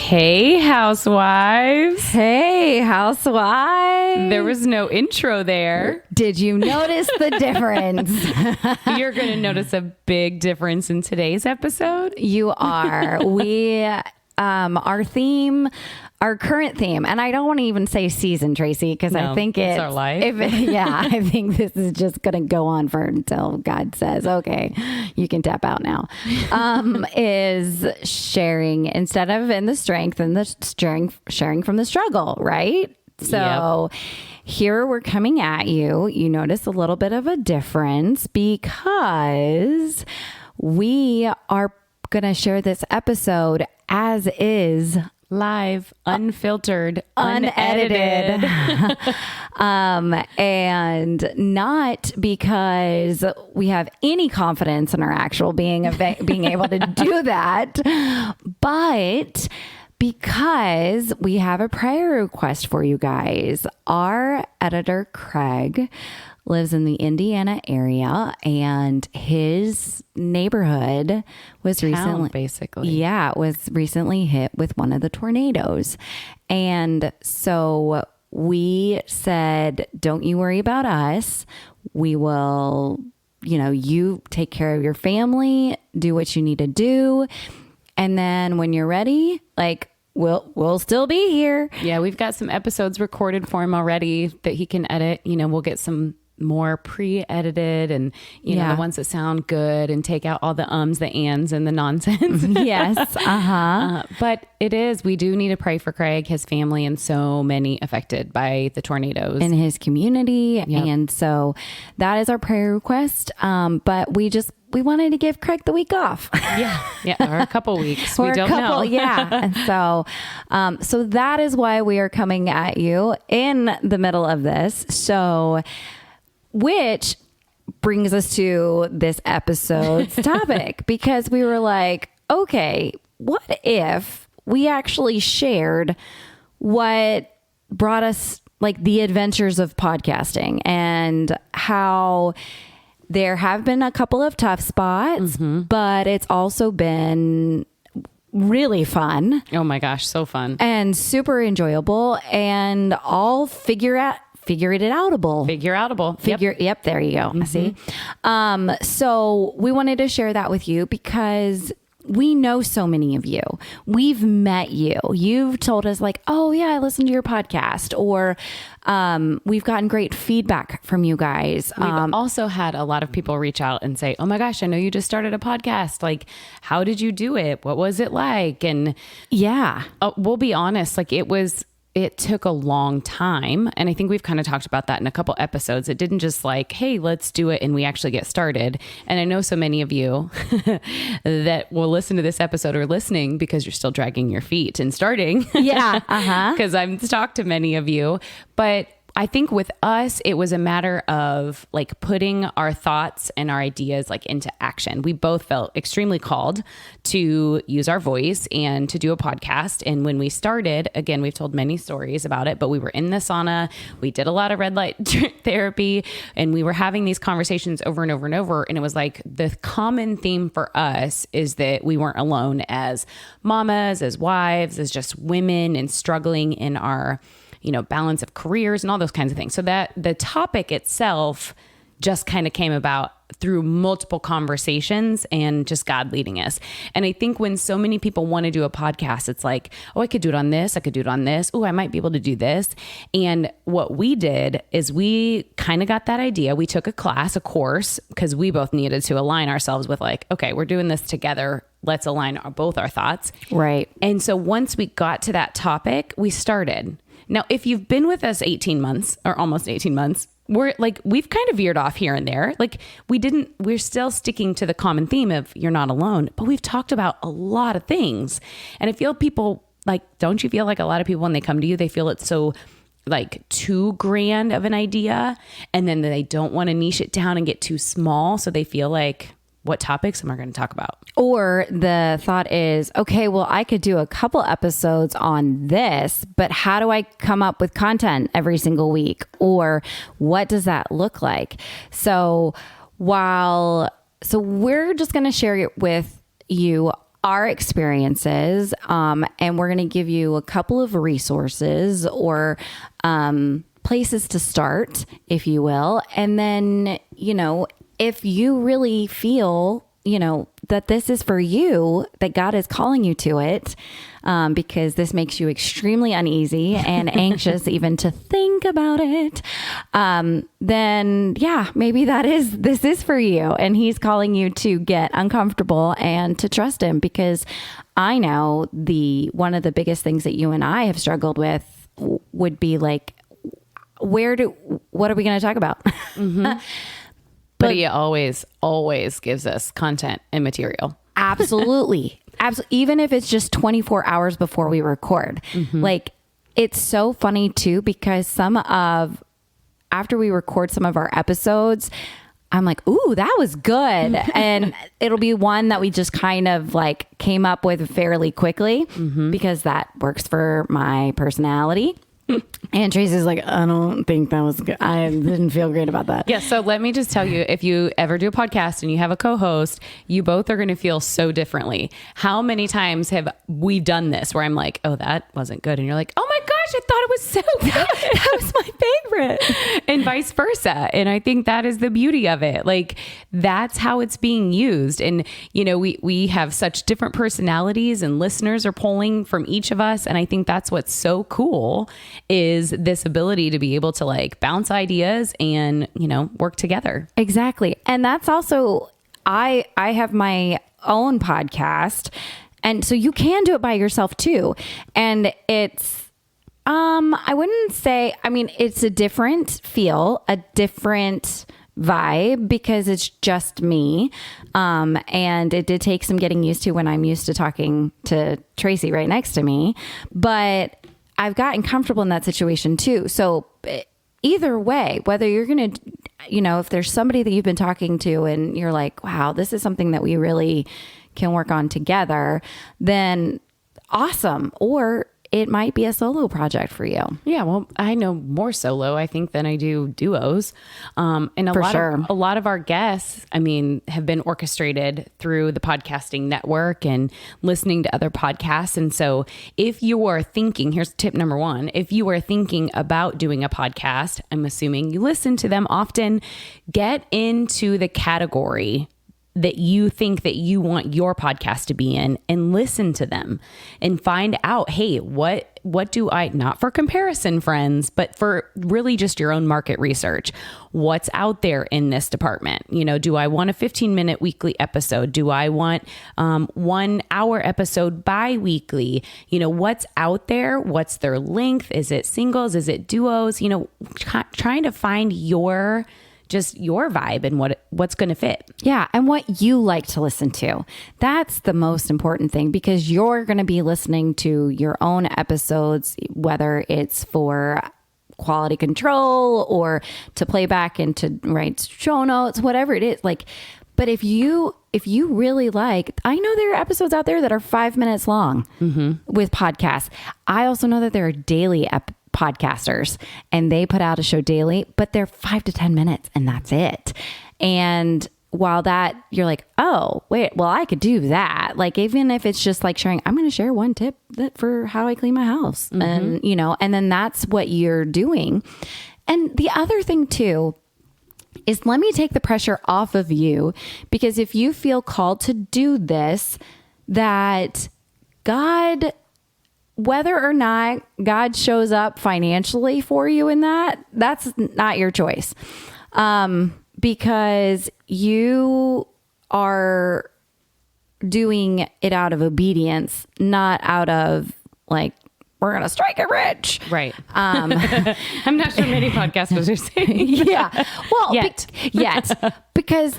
Hey, housewives. Hey, housewives. There was no intro there. Did you notice the difference? You're going to notice a big difference in today's episode. You are. Our current theme, and I don't want to even say season, Tracy, because I think it's our life. I think this is just going to go on for until God says, okay, you can tap out now. Is sharing instead of in the strength and the sharing from the struggle, right? So Here we're coming at you. You notice a little bit of a difference because we are going to share this episode as is. Live, unfiltered, unedited. And not because we have any confidence in our actual being able to do that, but because we have a prayer request for you guys. Our editor, Craig, lives in the Indiana area, and his neighborhood was recently hit with one of the tornadoes. And so we said, don't you worry about us. We will, you take care of your family, do what you need to do. And then when you're ready, we'll still be here. Yeah, we've got some episodes recorded for him already that he can edit. We'll get some more pre-edited and the ones that sound good and take out all the ums, the ands, and the nonsense. Yes. But we do need to pray for Craig, his family, and so many affected by the tornadoes in his community. Yep. And so that is our prayer request. But we wanted to give Craig the week off. Yeah. Or a couple weeks. We don't know. Yeah. And so that is why we are coming at you in the middle of this. So, which brings us to this episode's topic, because we were like, okay, what if we actually shared what brought us the adventures of podcasting and how there have been a couple of tough spots, but it's also been really fun. Oh my gosh, so fun. And super enjoyable, and all figure it outable. Yep, there you go. See? So we wanted to share that with you because we know so many of you. We've met you. You've told us oh yeah, I listened to your podcast, or we've gotten great feedback from you guys. We've also had a lot of people reach out and say, oh my gosh, I know you just started a podcast. How did you do it? What was it like? And we'll be honest, it took a long time. And I think we've kind of talked about that in a couple episodes. It didn't just hey, let's do it and we actually get started. And I know so many of you that will listen to this episode are listening because you're still dragging your feet and starting. Yeah. Because I've talked to many of you. But I think with us, it was a matter of putting our thoughts and our ideas into action. We both felt extremely called to use our voice and to do a podcast. And when we started, again, we've told many stories about it, but we were in the sauna, we did a lot of red light therapy, and we were having these conversations over and over and over. And it was the common theme for us is that we weren't alone as mamas, as wives, as just women and struggling in our balance of careers and all those kinds of things. So that the topic itself just kind of came about through multiple conversations and just God leading us. And I think when so many people want to do a podcast, it's oh, I could do it on this. I could do it on this. Oh, I might be able to do this. And what we did is we kind of got that idea. We took a course, because we both needed to align ourselves with okay, we're doing this together. Let's align both our thoughts. Right. And so once we got to that topic, we started. Now, if you've been with us 18 months or almost 18 months, we've kind of veered off here and there. We're still sticking to the common theme of you're not alone, but we've talked about a lot of things. And I feel people don't you feel a lot of people when they come to you, they feel it's so too grand of an idea, and then they don't want to niche it down and get too small. So they feel what topics am I going to talk about? Or the thought is, okay, well, I could do a couple episodes on this, but how do I come up with content every single week? Or what does that look like? So we're just going to share it with you our experiences, and we're going to give you a couple of resources or places to start, if you will. And then, if you really feel, that this is for you, that God is calling you to it, because this makes you extremely uneasy and anxious even to think about it, then yeah, maybe this is for you. And he's calling you to get uncomfortable and to trust him, because I know one of the biggest things that you and I have struggled with would be like, what are we going to talk about? Mm-hmm. But he always gives us content and material. Absolutely. Absolutely. Even if it's just 24 hours before we record. Mm-hmm. Like, it's so funny too, because after we record some of our episodes, I'm like, ooh, that was good. And it'll be one that we just kind of like came up with fairly quickly, because that works for my personality. And Tracy's like, I don't think that was good. I didn't feel great about that. Yeah. So let me just tell you, if you ever do a podcast and you have a co-host, you both are going to feel so differently. How many times have we done this where I'm like, oh, that wasn't good. And you're like, oh my gosh, I thought it was so good. That was my favorite. And vice versa. And I think that is the beauty of it. Like, that's how it's being used. And, we have such different personalities, and listeners are pulling from each of us. And I think that's what's so cool, is this ability to be able to like bounce ideas and, work together. Exactly. And that's also, I have my own podcast. And so you can do it by yourself too. And it's, I wouldn't say, it's a different feel, a different vibe, because it's just me. And it did take some getting used to when I'm used to talking to Tracy right next to me, but I've gotten comfortable in that situation too. So either way, whether you're going to, if there's somebody that you've been talking to and you're like, wow, this is something that we really can work on together, then awesome. Or it might be a solo project for you. Yeah. Well, I know more solo, I think, than I do duos. And a lot of our guests, have been orchestrated through the podcasting network and listening to other podcasts. And so if you are thinking, here's tip number one, if you are thinking about doing a podcast, I'm assuming you listen to them often, get into the category that you think that you want your podcast to be in, and listen to them and find out, hey, what do I, not for comparison, friends, but for really just your own market research, what's out there in this department? Do I want a 15-minute weekly episode? Do I want 1 hour episode bi-weekly? What's out there? What's their length? Is it singles? Is it duos? Trying to find your vibe and what's going to fit. Yeah. And what you like to listen to. That's the most important thing, because you're going to be listening to your own episodes, whether it's for quality control or to play back and to write show notes, whatever it is. But if you really like, I know there are episodes out there that are 5 minutes long with podcasts. I also know that there are daily podcasters, and they put out a show daily, but they're 5 to 10 minutes and that's it. And while that, you're like, oh, wait, well, I could do that. Like, even if it's just like sharing, I'm going to share one tip for how I clean my house. And, and then that's what you're doing. And the other thing too, is let me take the pressure off of you, because if you feel called to do this, that God, whether or not God shows up financially for you in that's not your choice. Because you are doing it out of obedience, not out of like, we're going to strike it rich. Right. I'm not sure many podcasters are saying yeah. Well, yet. Because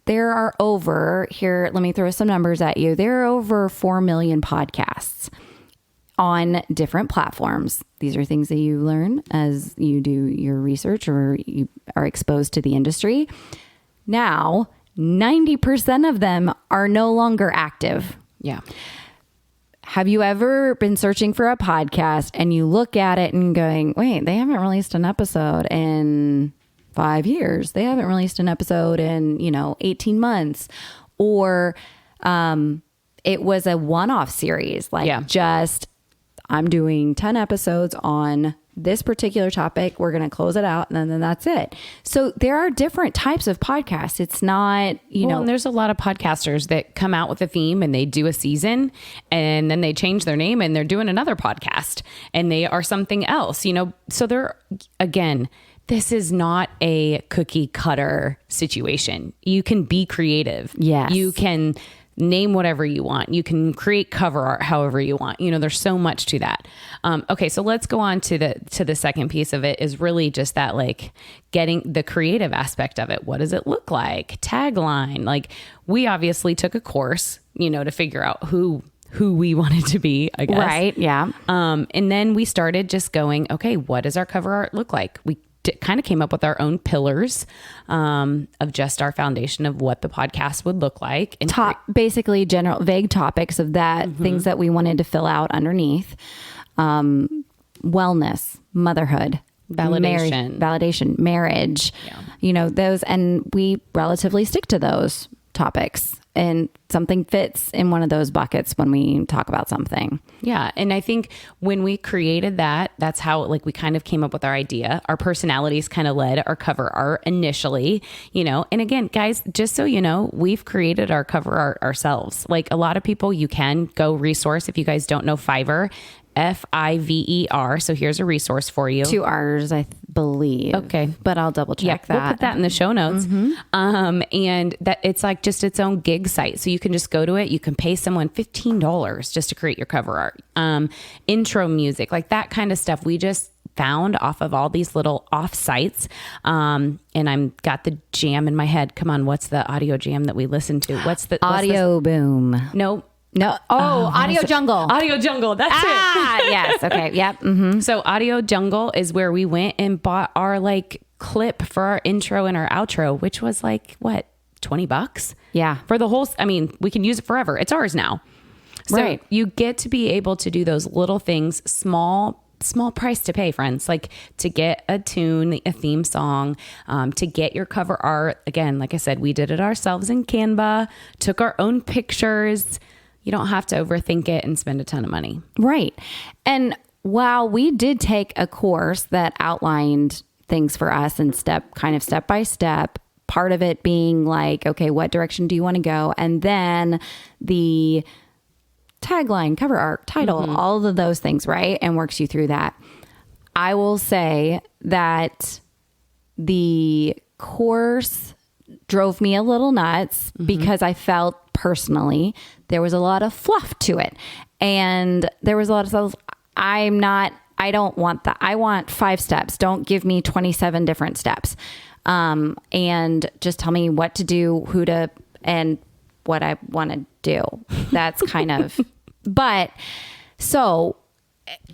there are over here, let me throw some numbers at you. There are over 4 million podcasts on different platforms. These are things that you learn as you do your research or you are exposed to the industry. Now, 90% of them are no longer active. Yeah. Have you ever been searching for a podcast and you look at it and going, wait, they haven't released an episode in 5 years. They haven't released an episode in, 18 months. Or It was a one-off series, like just I'm doing 10 episodes on this particular topic. We're going to close it out and then that's it. So there are different types of podcasts. It's not, you know, and there's a lot of podcasters that come out with a theme and they do a season and then they change their name and they're doing another podcast and they are something else, you know? So they're, again, this is not a cookie cutter situation. You can be creative. Yes. You can name whatever you want. You can create cover art however you want. You know, there's so much to that. Okay, so let's go on to the second piece of it is really just that, like, getting the creative aspect of it. What does it look like? Tagline. Like, we obviously took a course, you know, to figure out who we wanted to be, I guess. Right, yeah. And then we started just going, okay, what does our cover art look like? We kind of came up with our own pillars of just our foundation of what the podcast would look like. And basically general vague topics of that, things that we wanted to fill out underneath. Wellness, motherhood, validation, marriage, you know, those, and we relatively stick to those topics. And something fits in one of those buckets when we talk about something. Yeah. And I think when we created that, that's how, like, we kind of came up with our idea. Our personalities kind of led our cover art initially, you know. And again, guys, just so you know, we've created our cover art ourselves. Like, a lot of people, you can go resource if you guys don't know Fiverr. Fiverr. So here's a resource for you. 2 R's, I believe. Okay. But I'll double check that. We'll put that in the show notes. And that it's like just its own gig site. So you can just go to it. You can pay someone $15 just to create your cover art. Intro music, like that kind of stuff. We just found off of all these little off sites. And I'm got the jam in my head. Come on. What's the audio jam that we listen to? What's Audio Boom? No. Audio Jungle. Audio Jungle. That's it. Yes. Okay. Yep. So Audio Jungle is where we went and bought our, like, clip for our intro and our outro, which was like, what, $20? Yeah. For the whole, I mean, we can use it forever. It's ours now. So right. You get to be able to do those little things, small price to pay, friends, like to get a tune, a theme song, to get your cover art. Again, like I said, we did it ourselves in Canva, took our own pictures. You don't have to overthink it and spend a ton of money. Right. And while we did take a course that outlined things for us and step by step, part of it being like, okay, what direction do you want to go? And then the tagline, cover art, title, all of those things, right? And works you through that. I will say that the course drove me a little nuts because I felt personally there was a lot of fluff to it, and there was a lot of stuff. I don't want that. I want 5 steps. Don't give me 27 different steps. And just tell me what to do, who to, and what I want to do. That's kind of, but so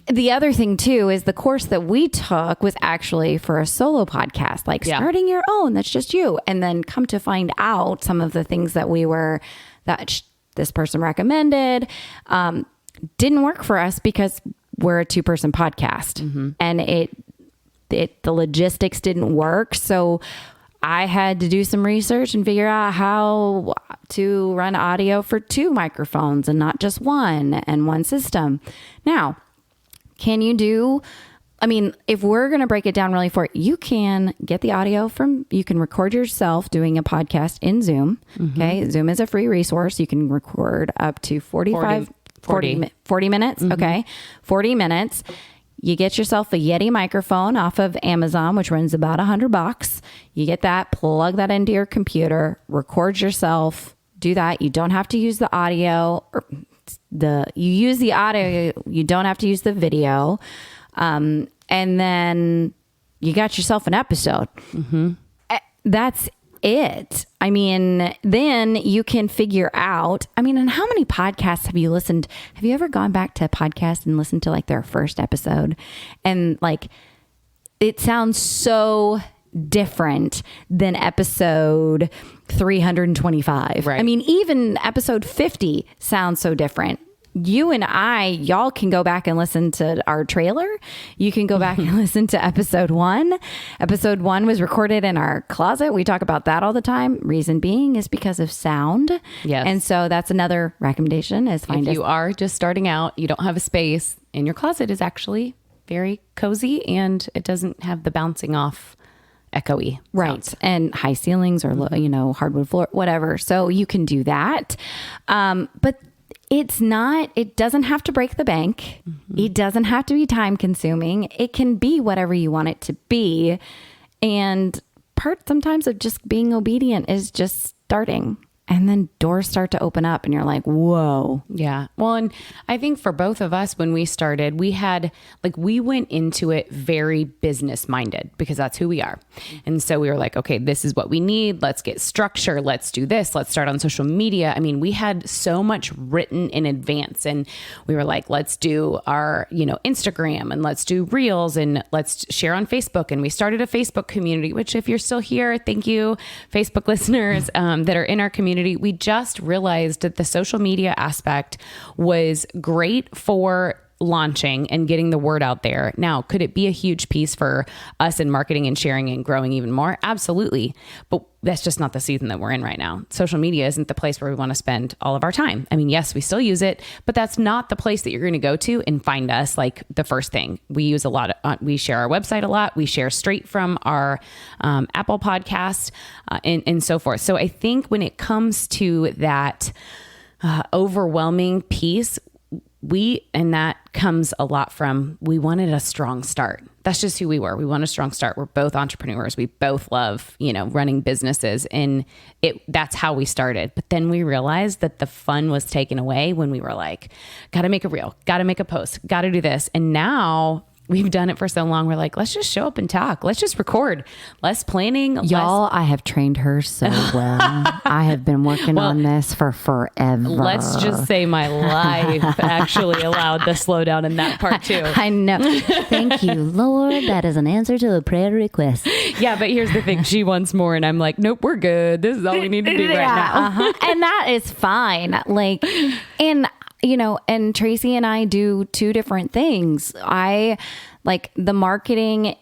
the other thing too is the course that we took was actually for a solo podcast, like starting your own, that's just you. And then come to find out some of the things that this person recommended, didn't work for us because we're a 2-person podcast and the logistics didn't work. So I had to do some research and figure out how to run audio for 2 microphones and not just one, and one system. Now, if we're going to break it down really for it, you can get the audio you can record yourself doing a podcast in Zoom. Okay. Zoom is a free resource. You can record up to 40 minutes. Okay. 40 minutes. You get yourself a Yeti microphone off of Amazon, which runs about $100. You get that, plug that into your computer, record yourself, do that. You don't have to use the audio you use the audio, you don't have to use the video. And then you got yourself an episode. That's it. I mean, then you can figure out, and how many podcasts have you listened? Have you ever gone back to a podcast and listened to like their first episode? And like, it sounds so different than episode 325. Right. Even episode 50 sounds so different. you and y'all can go back and listen to our trailer. You can go back and listen to episode 1. Episode 1 was recorded in our closet. We talk about that all the time. Reason being is because of sound. Yes. And so that's another recommendation is if you are just starting out, you don't have a space in your closet, is actually very cozy and it doesn't have the bouncing off echoey sounds. And high ceilings or hardwood floor, whatever. So you can do that. But it doesn't have to break the bank. It doesn't have to be time consuming. It can be whatever you want it to be. And part sometimes of just being obedient is just starting. And then doors start to open up and you're like, whoa. Yeah. Well, and I think for both of us, when we started, we went into it very business minded because that's who we are. And so we were like, okay, this is what we need. Let's get structure. Let's do this. Let's start on social media. I mean, we had so much written in advance and we were like, let's do our, Instagram and let's do reels and let's share on Facebook. And we started a Facebook community, which if you're still here, thank you, Facebook listeners that are in our community. We just realized that the social media aspect was great for launching and getting the word out there. Now, could it be a huge piece for us in marketing and sharing and growing even more? Absolutely. But that's just not the season that we're in right now. Social media isn't the place where we want to spend all of our time. I mean, yes, we still use it, but that's not the place that you're going to go to and find us like the first thing. We use a lot we share our website a lot. We share straight from our Apple podcast and so forth. So I think when it comes to that overwhelming piece, and that comes a lot from, we wanted a strong start. That's just who we were. We want a strong start. We're both entrepreneurs. We both love, running businesses and that's how we started. But then we realized that the fun was taken away when we were like, got to make a reel, got to make a post, got to do this. And now we've done it for so long. We're like, let's just show up and talk. Let's just record. Less planning. Y'all, I have trained her so well. I have been working on this for forever. Let's just say my life actually allowed the slowdown in that part too. I know. Thank you, Lord. That is an answer to a prayer request. Yeah, but here's the thing. She wants more. And I'm like, nope, we're good. This is all we need to do right now. And that is fine. And Tracy and I do two different things. The marketing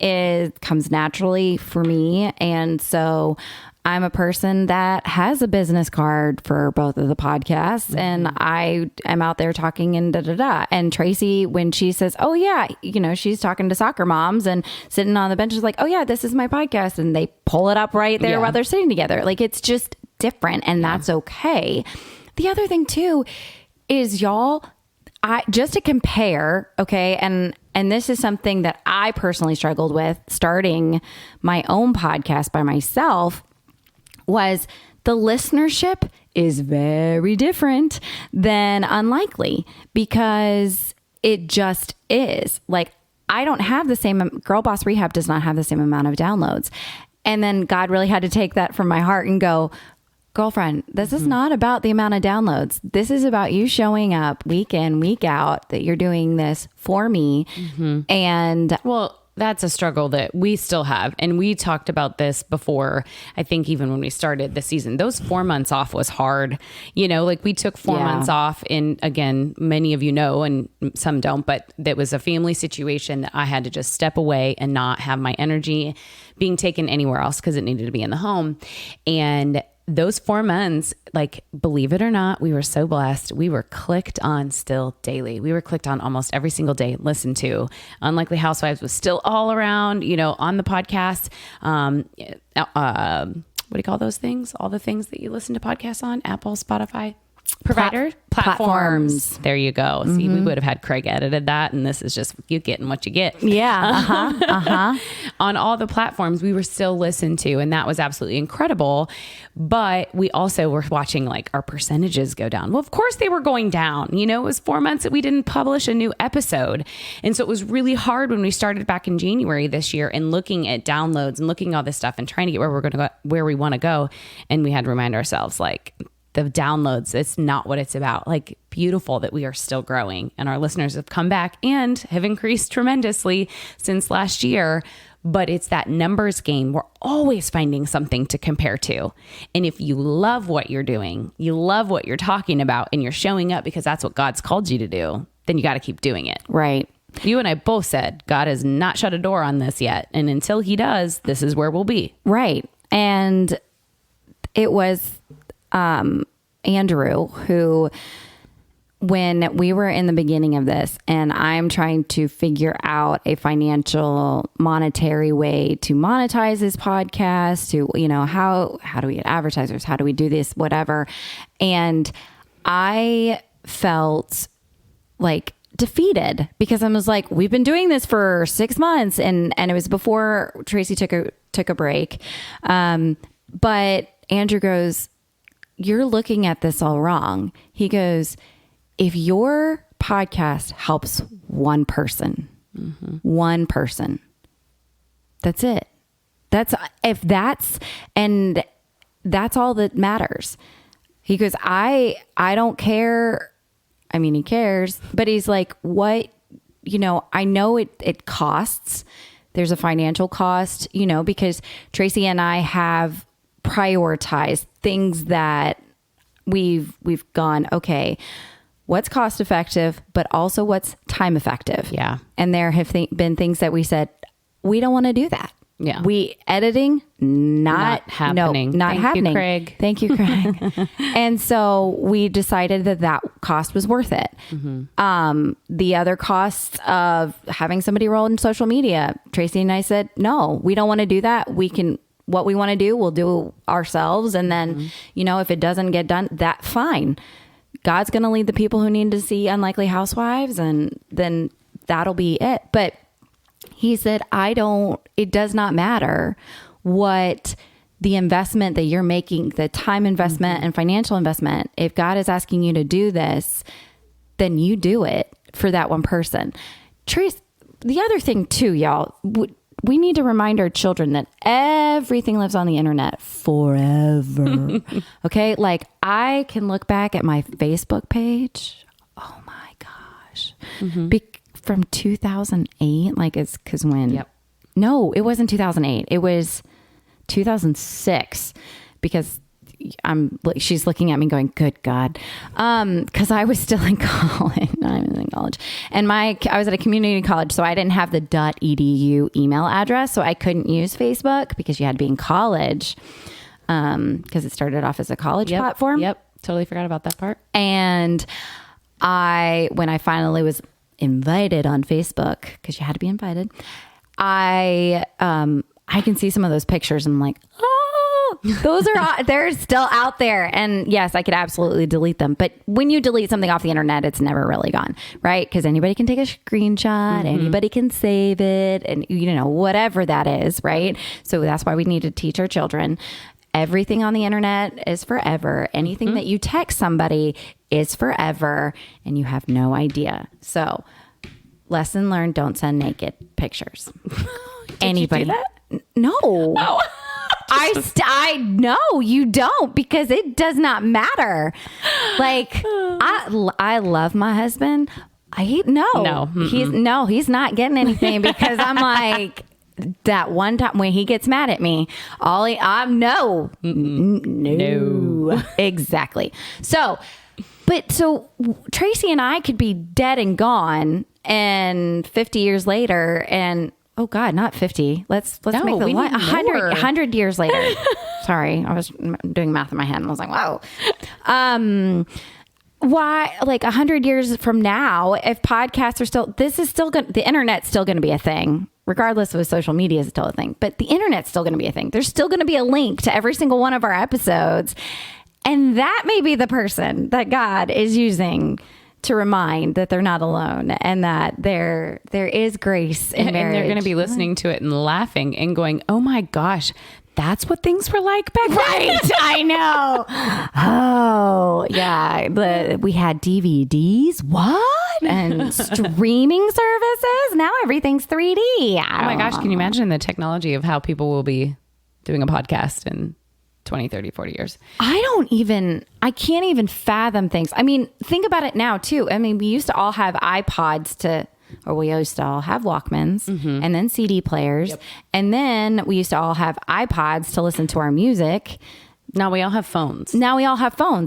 comes naturally for me. And so I'm a person that has a business card for both of the podcasts and I am out there talking and And Tracy, when she says, oh yeah, she's talking to soccer moms and sitting on the bench is like, oh yeah, this is my podcast. And they pull it up right there while they're sitting together. It's just different and that's okay. The other thing too is just to compare, okay, and this is something that I personally struggled with starting my own podcast by myself, was the listenership is very different than unlikely because it just is. I don't have the same, Girl Boss Rehab does not have the same amount of downloads. And then God really had to take that from my heart and go, girlfriend, this is not about the amount of downloads. This is about you showing up week in, week out, that you're doing this for me. And that's a struggle that we still have. And we talked about this before, I think even when we started the season, those 4 months off was hard. We took 4 months off and again, many of you know, and some don't, but that was a family situation that I had to just step away and not have my energy being taken anywhere else because it needed to be in the home. And those 4 months, believe it or not, we were so blessed. We were clicked on still daily. We were clicked on almost every single day, listened to. Unlikely Housewives was still all around, on the podcast. What do you call those things? All the things that you listen to podcasts on, Apple, Spotify. Provider platforms. There you go. See, we would have had Craig edited that, and this is just you getting what you get. Yeah. On all the platforms, we were still listened to, and that was absolutely incredible. But we also were watching our percentages go down. Well, of course they were going down. It was 4 months that we didn't publish a new episode, and so it was really hard when we started back in January this year and looking at downloads and looking at all this stuff and trying to get where we're going to go, where we want to go, and we had to remind ourselves the downloads, it's not what it's about. Beautiful that we are still growing and our listeners have come back and have increased tremendously since last year. but it's that numbers game. We're always finding something to compare to. And if you love what you're doing, you love what you're talking about, and you're showing up because that's what God's called you to do, then you got to keep doing it. Right. You and I both said God has not shut a door on this yet. And until he does, this is where we'll be. Right. And it was Andrew who, when we were in the beginning of this and I'm trying to figure out a financial monetary way to monetize this podcast, to, you know, how do we get advertisers? How do we do this? Whatever. And I felt like defeated because I was like, we've been doing this for 6 months and it was before Tracy took a break. But Andrew goes, you're looking at this all wrong. He goes, if your podcast helps one person, one person, that's it. That's all that matters. He goes, I don't care. I mean, he cares, but he's like, what, you know, I know it costs. There's a financial cost, you know, because Tracy and I have prioritized things that we've gone, okay, what's cost effective, but also what's time effective. Yeah. And there have been things that we said, we don't want to do that. Yeah. Editing, not happening. No, not Thank happening. you, Craig. Thank you, Craig. And so we decided that cost was worth it. The other costs of having somebody roll in social media, Tracy and I said, no, we don't want to do that. What we want to do, we'll do ourselves. And then, you know, if it doesn't get done, that's fine. God's going to lead the people who need to see Unlikely Housewives, and then that'll be it. But he said, it does not matter what the investment that you're making, the time investment and financial investment. If God is asking you to do this, then you do it for that one person. Trace, the other thing too, y'all, we need to remind our children that everything lives on the internet forever. Okay. Like I can look back at my Facebook page. Oh my gosh. From 2008, like it's because when, no, it wasn't 2008. It was 2006 because she's looking at me going, good God. Cause I was still in college. I was in college and I was at a community college. So I didn't have the .edu email address. So I couldn't use Facebook because you had to be in college. Cause it started off as a college platform. Yep. Totally forgot about that part. And when I finally was invited on Facebook, because you had to be invited, I can see some of those pictures and I'm like, oh, those are they're still out there. And yes, I could absolutely delete them. But when you delete something off the internet, it's never really gone, right? Because anybody can take a screenshot, anybody can save it, and you know, whatever that is, right? So that's why we need to teach our children. Everything on the internet is forever. Anything that you text somebody is forever, and you have no idea. So, lesson learned: don't send naked pictures. Anybody? You do that? No. Oh. I no, you don't, because it does not matter. Like I love my husband. He's not getting anything because I'm like. That one time when he gets mad at me, no, exactly. So Tracy and I could be dead and gone, and 50 years later, and oh God, not 50. Let's make the line 100 years later. Sorry, I was doing math in my head and I was like, wow. Why, like 100 years from now, if podcasts are the internet's still going to be a thing. Regardless of social media is still a thing, but the internet's still going to be a thing. There's still going to be a link to every single one of our episodes. And that may be the person that God is using to remind that they're not alone and that there is grace in marriage. And they're going to be listening to it and laughing and going, oh my gosh, that's what things were like back then. Right. I know. Oh, yeah. But we had DVDs. What? And streaming services. Now everything's 3D. Oh my gosh. Can you imagine the technology of how people will be doing a podcast in 20, 30, 40 years? I can't even fathom things. I mean, think about it now too. I mean, we used to all have iPods to or we used to all have Walkmans and then CD players. Yep. And then we used to all have iPods to listen to our music. Now we all have phones.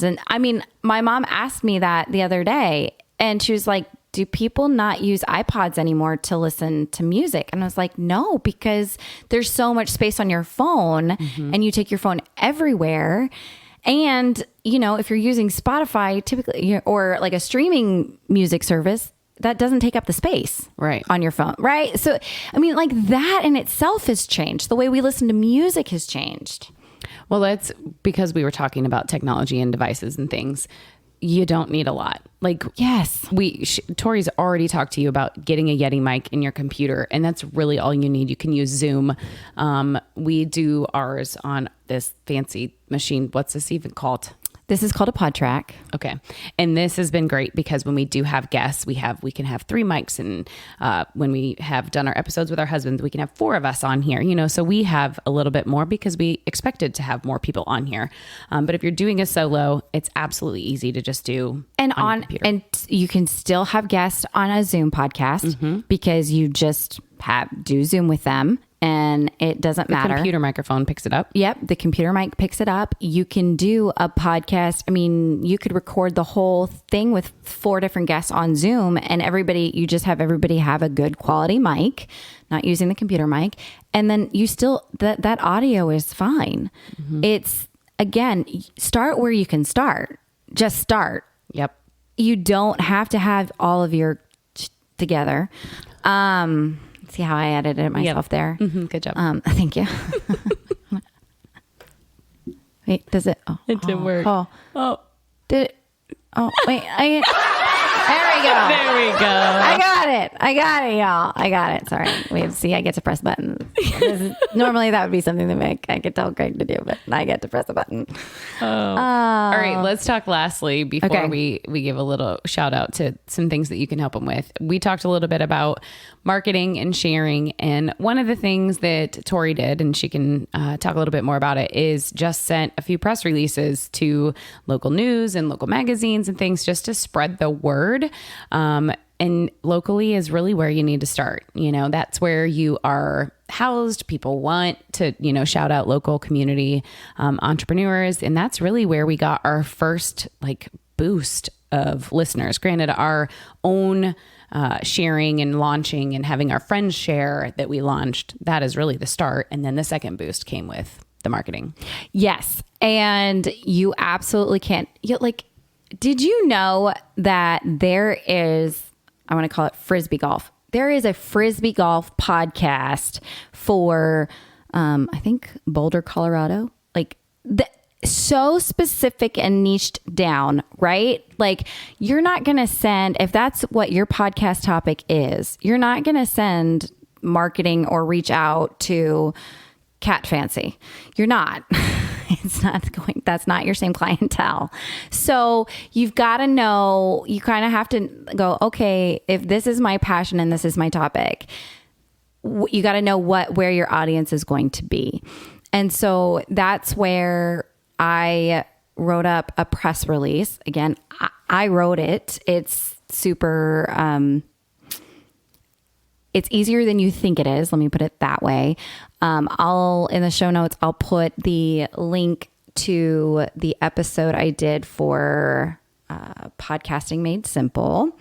And I mean, my mom asked me that the other day, and she was like, do people not use iPods anymore to listen to music? And I was like, no, because there's so much space on your phone and you take your phone everywhere. And, you know, if you're using Spotify typically, or like a streaming music service, that doesn't take up the space on your phone. Right. So, I mean, like that in itself has changed. The way we listen to music has changed. Well, that's because we were talking about technology and devices and things. You don't need a lot. Like, yes, Tori's already talked to you about getting a Yeti mic in your computer, and that's really all you need. You can use Zoom. We do ours on this fancy machine. What's this even called? This is called a pod track. Okay. And this has been great because when we do have guests, we can have 3 mics. And when we have done our episodes with our husbands, we can have 4 of us on here, you know, so we have a little bit more because we expected to have more people on here. But if you're doing a solo, it's absolutely easy to just do and and you can still have guests on a Zoom podcast because you just do Zoom with them. And it doesn't matter. The computer microphone picks it up. Yep. The computer mic picks it up. You can do a podcast. I mean, you could record the whole thing with 4 different guests on Zoom, and you just have everybody have a good quality mic, not using the computer mic. And then you still, that audio is fine. It's, again, start where you can start. Just start. Yep. You don't have to have all of your together. See how I edited it myself there? Good job. Thank you. Wait, does it? Oh, it didn't work. Did it? Oh, wait. There we go. There we go. I got it, y'all. I got it. Sorry. Wait, see, I get to press buttons. Normally that would be something that I could tell Greg to do, but I get to press a button. All right. Let's talk lastly before we give a little shout out to some things that you can help them with. We talked a little bit about marketing and sharing. And one of the things that Tori did, and she can talk a little bit more about it, is just sent a few press releases to local news and local magazines and things just to spread the word. And locally is really where you need to start. You know, that's where you are housed. People want to, you know, shout out local community entrepreneurs. And that's really where we got our first boost of listeners. Granted, our own sharing and launching and having our friends share that we launched, that is really the start. And then the second boost came with the marketing. Yes. And you absolutely can't. Did you know that there is, I want to call it frisbee golf. There is a frisbee golf podcast for, I think Boulder, Colorado. So specific and niched down, right? Like, you're not going to send, if that's what your podcast topic is, you're not going to send marketing or reach out to Cat Fancy. You're not. That's not your same clientele. So you've got to know, you kind of have to go, okay, if this is my passion and this is my topic, you got to know where your audience is going to be. And so that's where I wrote up a press release. Again, I wrote it. It's super, it's easier than you think it is. Let me put it that way. In the show notes, I'll put the link to the episode I did for Podcasting Made Simple.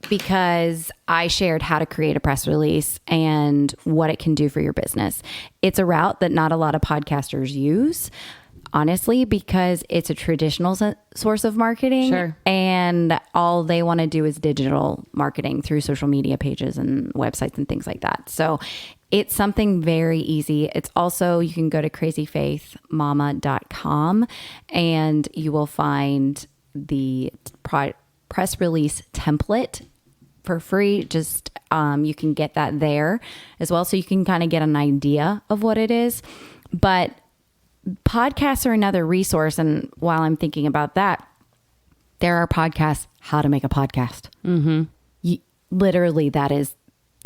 Because I shared how to create a press release and what it can do for your business. It's a route that not a lot of podcasters use, honestly, because it's a traditional source of marketing. Sure. And all they want to do is digital marketing through social media pages and websites and things like that. So it's something very easy. It's also, you can go to crazyfaithmama.com and you will find the press release template for free. Just you can get that there as well, so you can kind of get an idea of what it is. But podcasts are another resource, and while I'm thinking about that, there are podcasts, how to make a podcast. Literally, there's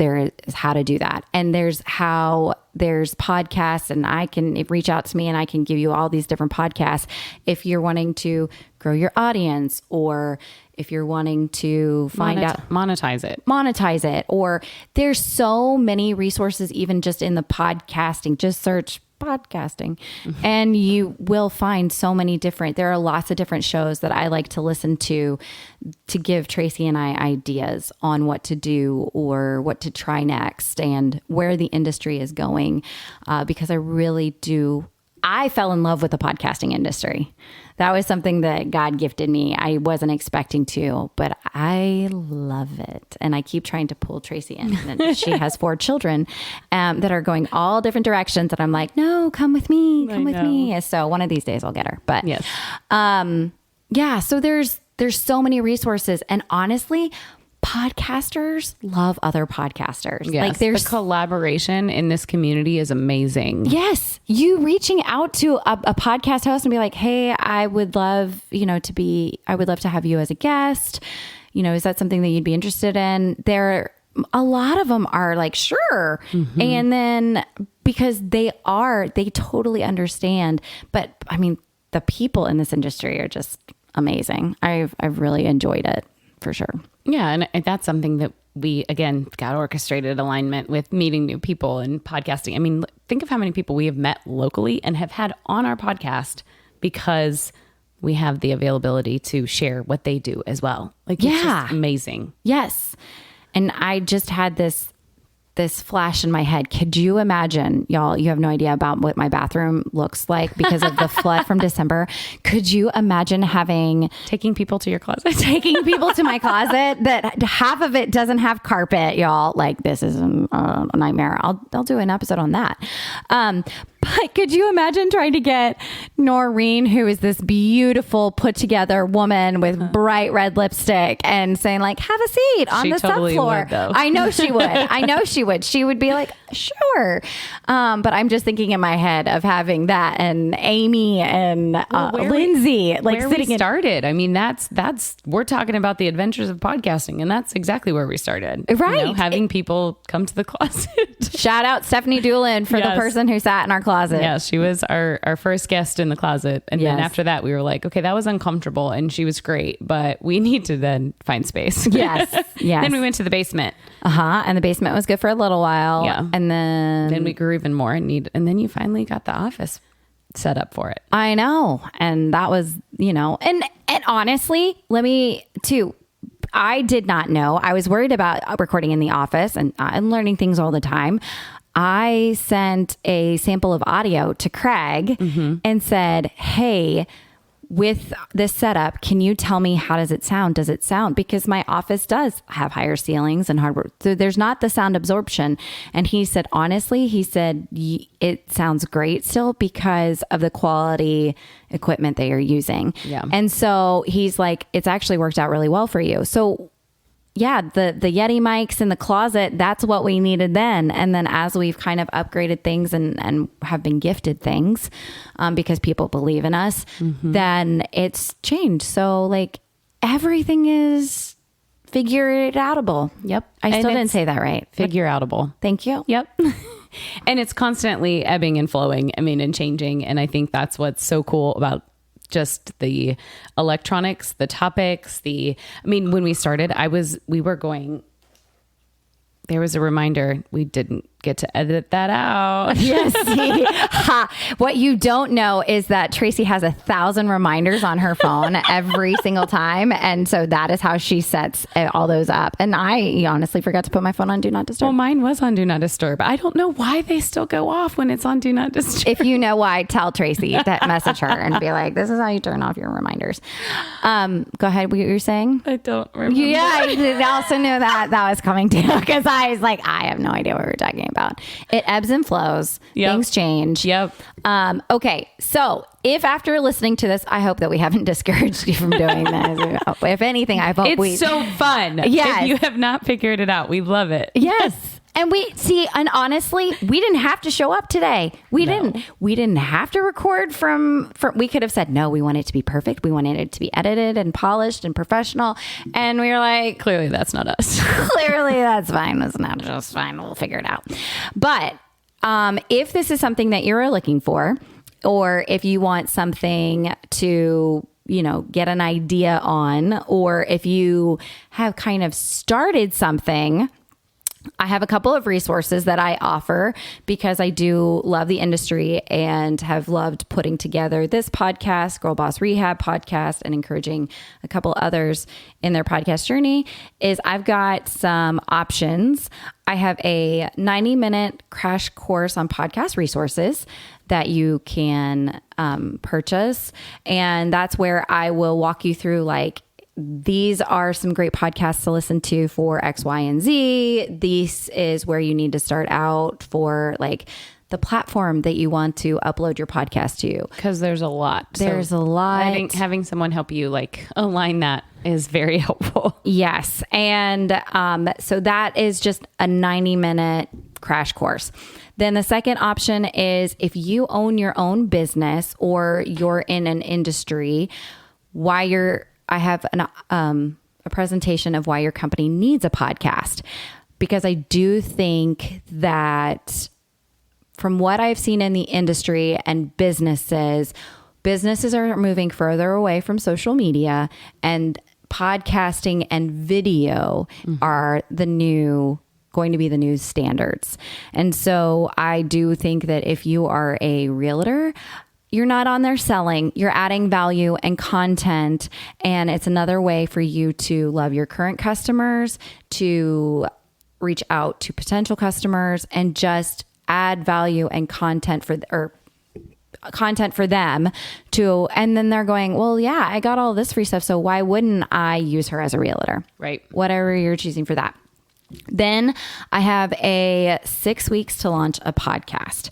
there is how to do that. And there's podcasts, and I can reach out to me and I can give you all these different podcasts if you're wanting to grow your audience, or if you're wanting to monetize it. Or there's so many resources, even just in the podcasting. Just search podcasting and you will find so many there are lots of different shows that I like to listen to give Tracy and I ideas on what to do or what to try next and where the industry is going. Because I fell in love with the podcasting industry. That was something that God gifted me. I wasn't expecting to, but I love it. And I keep trying to pull Tracy in. And she has 4 children that are going all different directions. And I'm like, no, come with me. Come with me. So one of these days I'll get her. But yes. So there's so many resources. And honestly, podcasters love other podcasters. Yes, like there's the collaboration in this community is amazing. Yes. You reaching out to a podcast host and be like, hey, I would love to have you as a guest. Is that something that you'd be interested in? A lot of them are like, sure. Mm-hmm. And then because they totally understand. But I mean, the people in this industry are just amazing. I've really enjoyed it for sure. Yeah. And that's something that we, again, got orchestrated alignment with meeting new people and podcasting. I mean, think of how many people we have met locally and have had on our podcast because we have the availability to share what they do as well. Like, it's just amazing. Yes. And I just had this flash in my head. Could you imagine, y'all, you have no idea about what my bathroom looks like because of the flood from December. Could you imagine taking people to your closet? Taking people to my closet that half of it doesn't have carpet, y'all. Like, this is a nightmare. I'll do an episode on that. But could you imagine trying to get Noreen, who is this beautiful, put together woman with bright red lipstick, and saying like, have a seat on the subfloor? Would, though. I know she would. She would be like, sure. But I'm just thinking in my head of having that and Amy and Lindsay, we started. I mean, we're talking about the adventures of podcasting, and that's exactly where we started. Right. Having people come to the closet. Shout out Stephanie Doolin for the person who sat in our closet. Yeah, she was our first guest in the closet. And then after that, we were like, okay, that was uncomfortable and she was great, but we need to then find space. Yes. Yes. Then we went to the basement. And the basement was good for a little while. Yeah. And then we grew even more and then you finally got the office set up for it. I know. And that was, and honestly, I did not know. I was worried about recording in the office, and I'm learning things all the time. I sent a sample of audio to Craig and said, hey, with this setup, can you tell me how does it sound? Does it sound? Because my office does have higher ceilings and hardware. So there's not the sound absorption. And he said, honestly, it sounds great still because of the quality equipment that you're using. Yeah. And so he's like, it's actually worked out really well for you. So yeah, the Yeti mics in the closet, that's what we needed then. And then as we've kind of upgraded things and have been gifted things because people believe in us, then it's changed. So like everything is figure it outable. Yep. I still didn't say that right. Figure outable. Thank you. Yep. And it's constantly ebbing and flowing. I mean, and changing. And I think that's what's so cool about just the electronics, the topics, when we started, there was a reminder. We didn't get to edit that out. Yes. What you don't know is that Tracy has 1,000 reminders on her phone every single time. And so that is how she sets all those up. And I honestly forgot to put my phone on Do Not Disturb. Well, mine was on Do Not Disturb. I don't know why they still go off when it's on Do Not Disturb. If you know why, tell Tracy that, message her and be like, this is how you turn off your reminders. Go ahead. What you were saying? I don't remember. Yeah, I also knew that was coming too because I was like, I have no idea what we're talking about. It ebbs and flows. Yep. Things change. Yep. Okay. So if after listening to this, I hope that we haven't discouraged you from doing this. If anything, I hope it's so fun. Yes. If you have not figured it out, we love it. Yes. And and honestly, we didn't have to show up today. We didn't have to record from, we could have said, no, we want it to be perfect. We wanted it to be edited and polished and professional. And we were like, clearly that's not us. Clearly that's fine. That's not just fine. We'll figure it out. But if this is something that you're looking for, or if you want something to, get an idea on, or if you have kind of started something, I have a couple of resources that I offer because I do love the industry and have loved putting together this podcast, Girl Boss Rehab podcast, and encouraging a couple others in their podcast journey. Is I've got some options. I have a 90-minute crash course on podcast resources that you can purchase. And that's where I will walk you through, like, these are some great podcasts to listen to for X, Y, and Z. This is where you need to start out for, like, the platform that you want to upload your podcast to. Because there's a lot. There's a lot. Having someone help you, like, align that is very helpful. Yes. And so that is just a 90-minute crash course. Then the second option is if you own your own business or you're in an industry, I have a presentation of why your company needs a podcast, because I do think that from what I've seen in the industry and businesses are moving further away from social media, and podcasting and video are going to be the new standards. And so I do think that if you are a realtor, you're not on there selling, you're adding value and content. And it's another way for you to love your current customers, to reach out to potential customers, and just add value and content for them to, and then they're going, well, yeah, I got all this free stuff, so why wouldn't I use her as a realtor? Right. Whatever you're choosing for that. Then I have a 6 weeks to launch a podcast.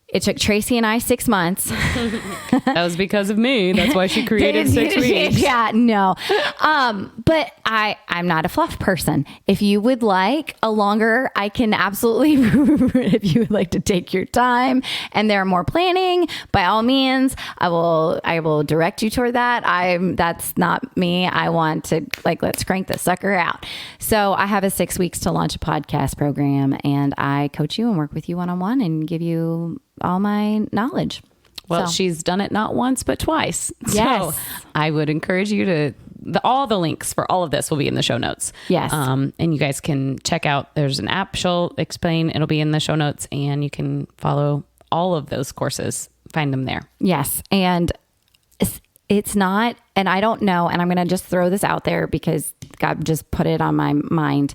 It took Tracy and I 6 months. That was because of me. That's why she created 6 weeks. Yeah, no. But I'm not a fluff person. If you would like a longer, I can absolutely, if you would like to take your time and there are more planning, by all means, I will direct you toward that. That's not me. I want to, like, let's crank this sucker out. So I have a 6 weeks to launch a podcast program, and I coach you and work with you one-on-one and give you all my knowledge. Well, she's done it not once, but twice. Yes. So I would encourage you to, all the links for all of this will be in the show notes. Yes. And you guys can check out, there's an app she'll explain, it'll be in the show notes, and you can follow all of those courses, find them there. Yes. And it's not, and I don't know, and I'm going to just throw this out there because God just put it on my mind.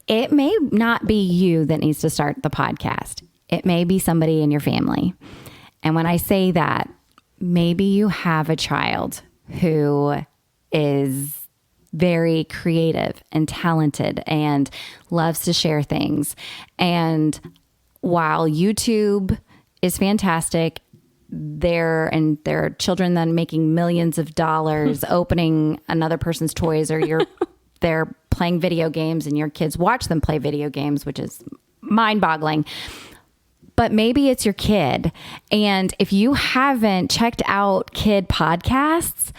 It may not be you that needs to start the podcast. It may be somebody in your family. And when I say that, maybe you have a child who is very creative and talented and loves to share things. And while YouTube is fantastic, there are children then making millions of dollars opening another person's toys, or they're playing video games and your kids watch them play video games, which is mind-boggling. But maybe it's your kid. And if you haven't checked out kid podcasts,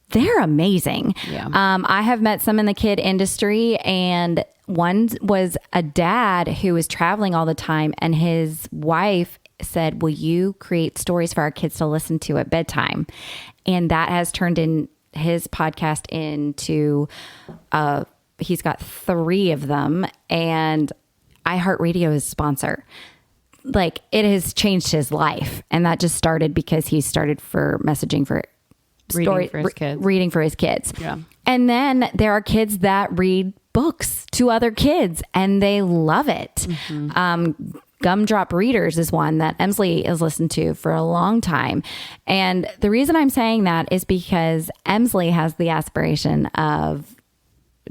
they're amazing. Yeah. I have met some in the kid industry, and one was a dad who was traveling all the time, and his wife said, will you create stories for our kids to listen to at bedtime? And that has turned in his podcast into, he's got 3 of them, and iHeartRadio is sponsor. Like, it has changed his life. And that just started because he started for messaging for reading for his kids. Yeah. And then there are kids that read books to other kids and they love it. Mm-hmm. Gumdrop Readers is one that Emsley has listened to for a long time. And the reason I'm saying that is because Emsley has the aspiration of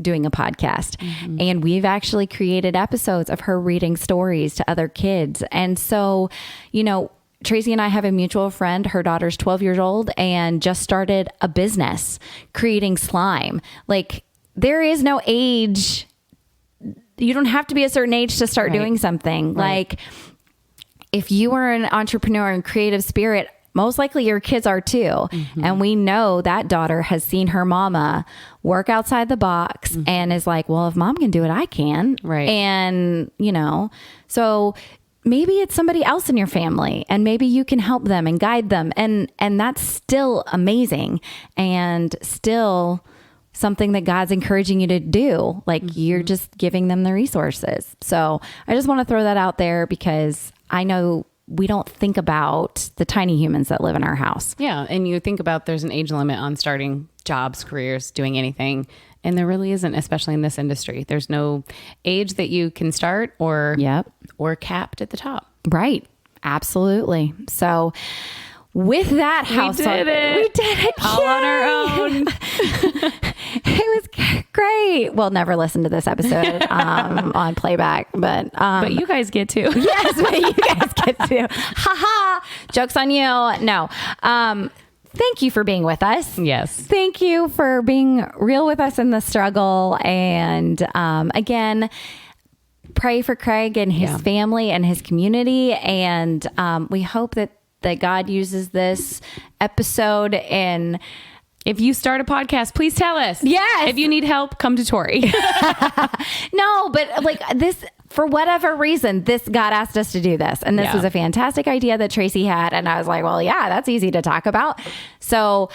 doing a podcast. Mm-hmm. And we've actually created episodes of her reading stories to other kids. And so, Tracy and I have a mutual friend. Her daughter's 12 years old and just started a business creating slime. Like, there is no age. you don't have to be a certain age to start Right. doing something. Right. Like if you are an entrepreneur and creative spirit, most likely your kids are too. Mm-hmm. And we know that daughter has seen her mama work outside the box and is like, well, if mom can do it, I can. Right. And, so maybe it's somebody else in your family and maybe you can help them and guide them. And that's still amazing and still something that God's encouraging you to do. Like you're just giving them the resources. So I just want to throw that out there because I know we don't think about the tiny humans that live in our house. Yeah. And you think about there's an age limit on starting jobs, careers, doing anything. And there really isn't, especially in this industry. There's no age that you can start or capped at the top. Right. Absolutely. So with that household, we did it all on our own. It was great. We'll never listen to this episode on playback, but you guys get to. Yes, but you guys get to. Ha ha. Joke's on you. No. Thank you for being with us. Yes. Thank you for being real with us in the struggle. And again, pray for Craig and his family and his community. And we hope that God uses this episode and if you start a podcast, please tell us. Yes. If you need help, come to Tori. No, but like this, for whatever reason, God asked us to do this. And this was a fantastic idea that Tracy had. And I was like, well, yeah, that's easy to talk about. So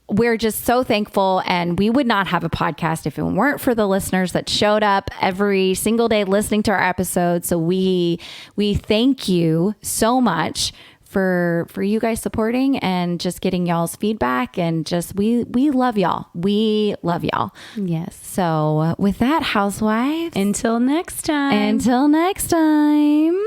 we're just so thankful. And we would not have a podcast if it weren't for the listeners that showed up every single day listening to our episodes. So we thank you so much for you guys supporting and just getting y'all's feedback and just we love y'all. We love y'all. Yes. So with that, housewives, Until next time. until next time.